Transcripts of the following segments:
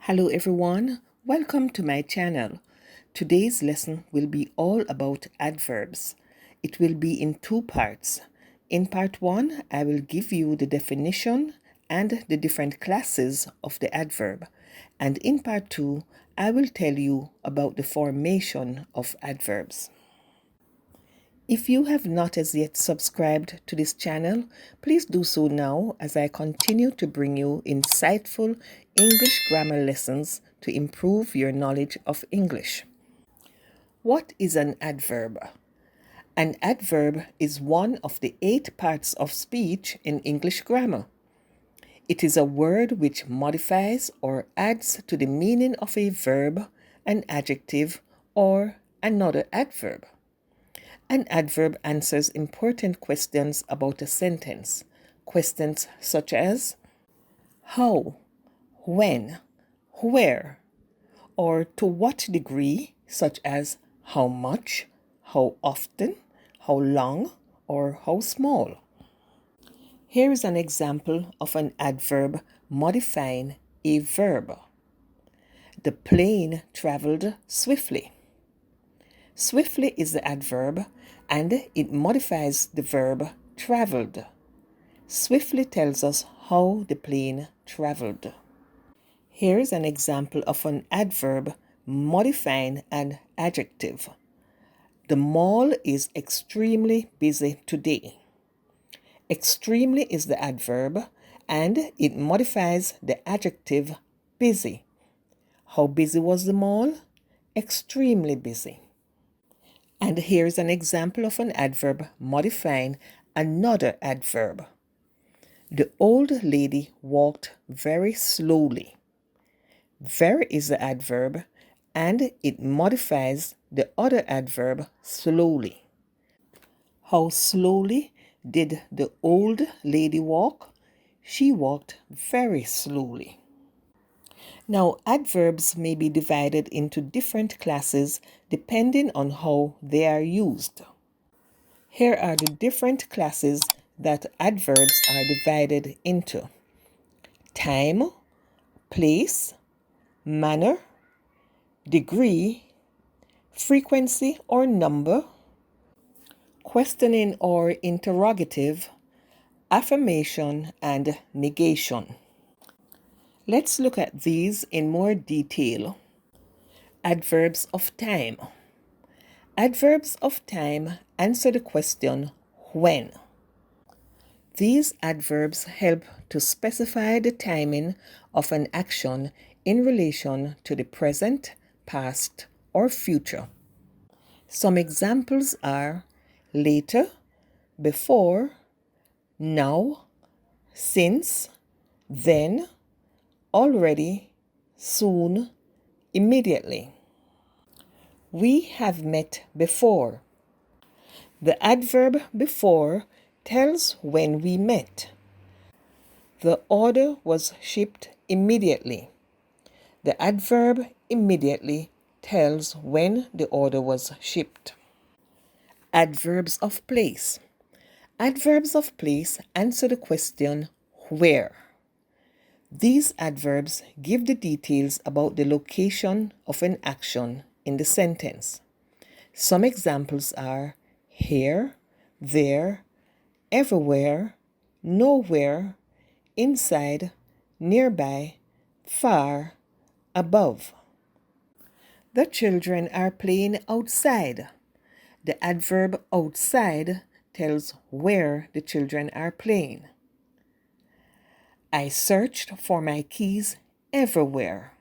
Hello everyone, welcome to my channel. Today's lesson will be all about adverbs. It will be in two parts. In part 1, I will give you the definition and the different classes of the adverb. And in part 2, I will tell you about the formation of adverbs. If you have not as yet subscribed to this channel, please do so now as I continue to bring you insightful English grammar lessons to improve your knowledge of English. What is an adverb? An adverb is one of the 8 parts of speech in English grammar. It is a word which modifies or adds to the meaning of a verb, an adjective, or another adverb. An adverb answers important questions about a sentence. Questions such as how, when, where, or to what degree, such as how much, how often, how long, or how small. Here is an example of an adverb modifying a verb. The plane traveled swiftly. Swiftly is the adverb and it modifies the verb traveled. Swiftly tells us how the plane traveled. Here is an example of an adverb modifying an adjective. The mall is extremely busy today. Extremely is the adverb and it modifies the adjective busy. How busy was the mall? Extremely busy. And here's an example of an adverb modifying another adverb. The old lady walked very slowly. Very is the adverb and it modifies the other adverb slowly. How slowly did the old lady walk? She walked very slowly. Now, adverbs may be divided into different classes depending on how they are used. Here are the different classes that adverbs are divided into: time, place, manner, degree, frequency or number, questioning or interrogative, affirmation, and negation. Let's look at these in more detail. Adverbs of time. Adverbs of time answer the question when. These adverbs help to specify the timing of an action in relation to the present, past, or future. Some examples are later, before, now, since, then, already, soon, immediately. We have met before. The adverb before tells when we met. The order was shipped immediately. The adverb immediately tells when the order was shipped. Adverbs of place. Adverbs of place answer the question where. These adverbs give the details about the location of an action in the sentence. Some examples are here, there, everywhere, nowhere, inside, nearby, far, above. The children are playing outside. The adverb outside tells where the children are playing. I searched for my keys everywhere.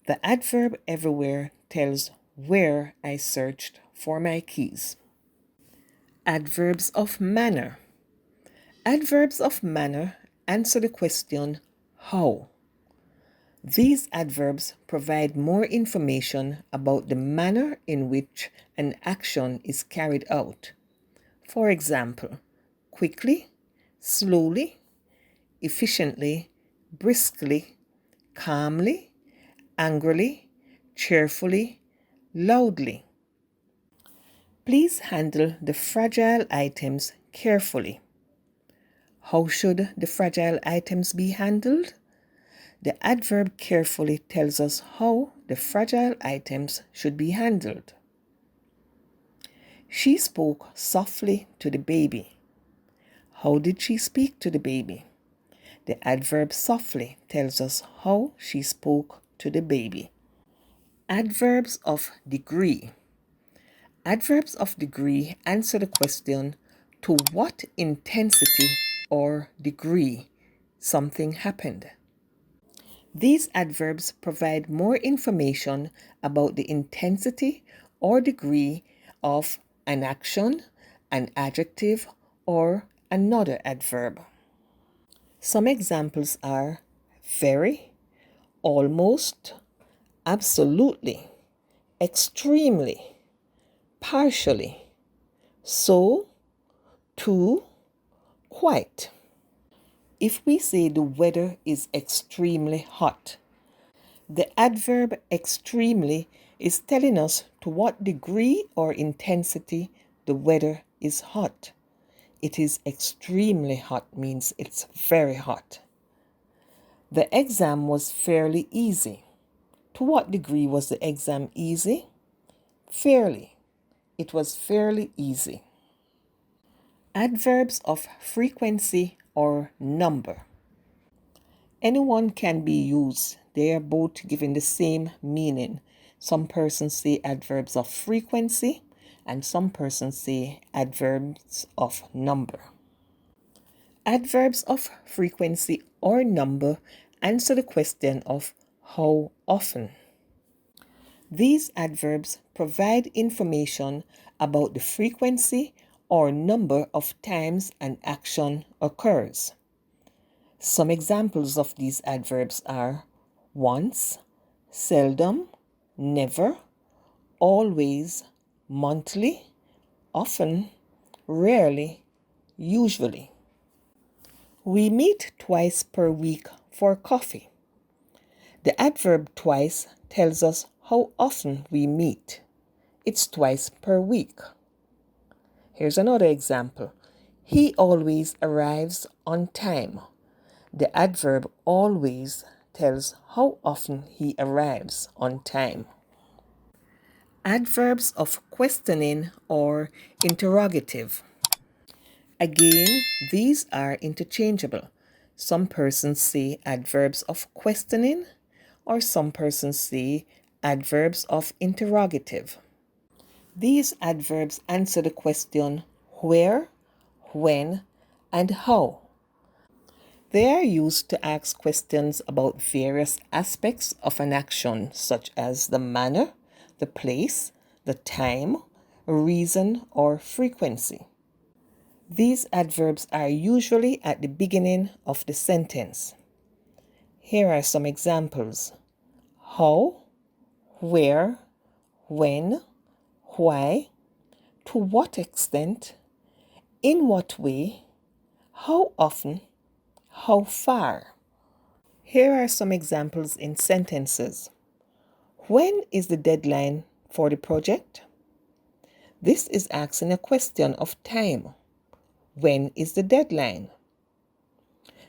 The adverb everywhere tells where I searched for my keys. Adverbs of manner. Adverbs of manner answer the question how. These adverbs provide more information about the manner in which an action is carried out. For example, quickly, slowly, efficiently, briskly, calmly, angrily, cheerfully, loudly. Please handle the fragile items carefully. How should the fragile items be handled? The adverb carefully tells us how the fragile items should be handled. She spoke softly to the baby. How did she speak to the baby? The adverb softly tells us how she spoke to the baby. Adverbs of degree. Adverbs of degree answer the question, to what intensity or degree something happened. These adverbs provide more information about the intensity or degree of an action, an adjective, or another adverb. Some examples are very, almost, absolutely, extremely, partially, so, to, quite. If we say the weather is extremely hot, the adverb extremely is telling us to what degree or intensity the weather is hot. It is extremely hot means it's very hot. The exam was fairly easy. To what degree was the exam easy? Fairly. It was fairly easy. Adverbs of frequency or number. Anyone can be used. They are both given the same meaning. Some persons say adverbs of frequency and some persons say adverbs of number. Adverbs of frequency or number answer the question of how often. These adverbs provide information about the frequency or number of times an action occurs. Some examples of these adverbs are once, seldom, never, always, monthly, often, rarely, usually. We meet twice per week for coffee. The adverb twice tells us how often we meet. It's twice per week. Here's another example. He always arrives on time. The adverb always tells how often he arrives on time. Adverbs of questioning or interrogative. Again, these are interchangeable. Some persons say adverbs of questioning, or some persons say adverbs of interrogative. These adverbs answer the question where, when, and how. They are used to ask questions about various aspects of an action, such as the manner, the place, the time, reason, or frequency. These adverbs are usually at the beginning of the sentence. Here are some examples. How, where, when, why, to what extent, in what way, how often, how far. Here are some examples in sentences. When is the deadline for the project? This is asking a question of time. When is the deadline?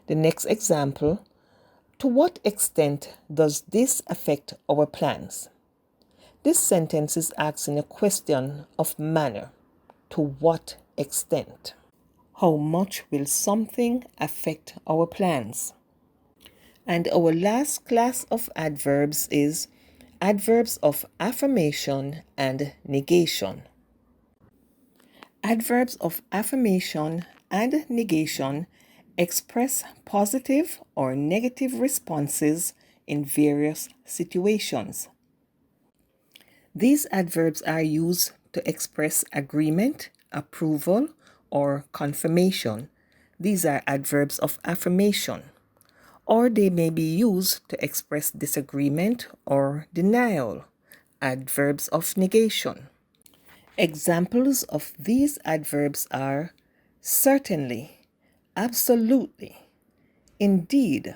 The next example, to what extent does this affect our plans? This sentence is asking a question of manner. To what extent? How much will something affect our plans? And our last class of adverbs is adverbs of affirmation and negation. Adverbs of affirmation and negation express positive or negative responses in various situations. These adverbs are used to express agreement, approval, or confirmation. These are adverbs of affirmation. Or they may be used to express disagreement or denial. Adverbs of negation. Examples of these adverbs are certainly, absolutely, indeed,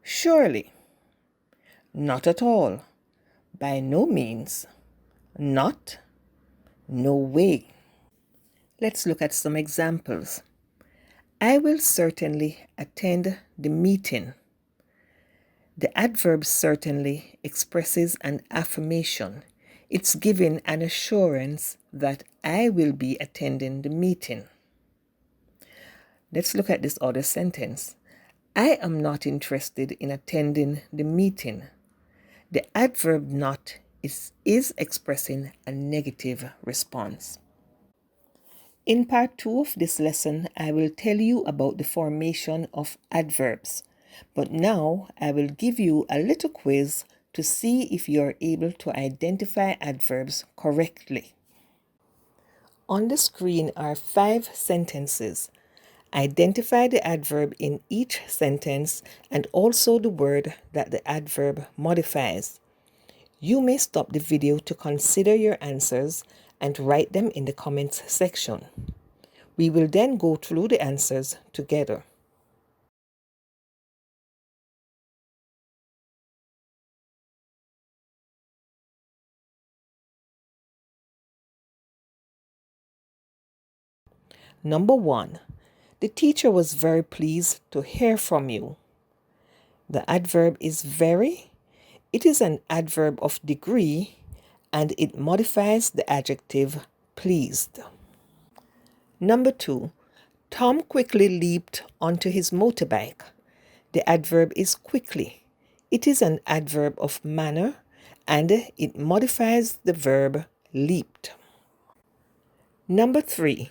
surely, not at all, by no means, not, no way. Let's look at some examples. I will certainly attend the meeting. The adverb certainly expresses an affirmation. It's giving an assurance that I will be attending the meeting. Let's look at this other sentence. I am not interested in attending the meeting. The adverb not is expressing a negative response. In part 2 of this lesson, I will tell you about the formation of adverbs. But now I will give you a little quiz to see if you are able to identify adverbs correctly. On the screen are 5 sentences. Identify the adverb in each sentence and also the word that the adverb modifies. You may stop the video to consider your answers and write them in the comments section. We will then go through the answers together. Number 1. The teacher was very pleased to hear from you. The adverb is very. It is an adverb of degree and it modifies the adjective pleased. Number 2. Tom quickly leaped onto his motorbike. The adverb is quickly. It is an adverb of manner and it modifies the verb leaped. Number 3.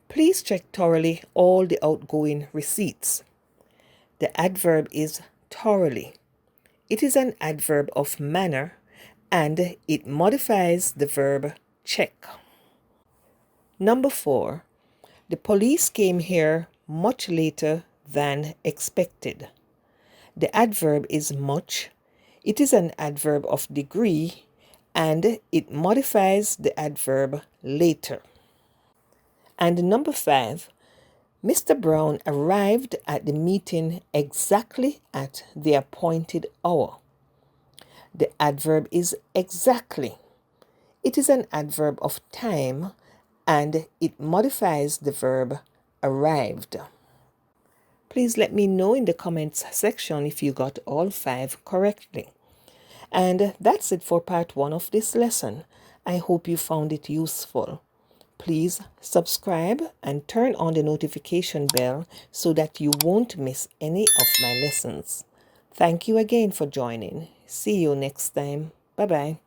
Please check thoroughly all the outgoing receipts. The adverb is thoroughly. It is an adverb of manner and it modifies the verb check. Number 4. The police came here much later than expected. The adverb is much. It is an adverb of degree and it modifies the adverb later. And number 5. Mr. Brown arrived at the meeting exactly at the appointed hour. The adverb is exactly. It is an adverb of time and it modifies the verb arrived. Please let me know in the comments section if you got all 5 correctly. And that's it for part 1 of this lesson. I hope you found it useful. Please subscribe and turn on the notification bell so that you won't miss any of my lessons. Thank you again for joining. See you next time. Bye-bye.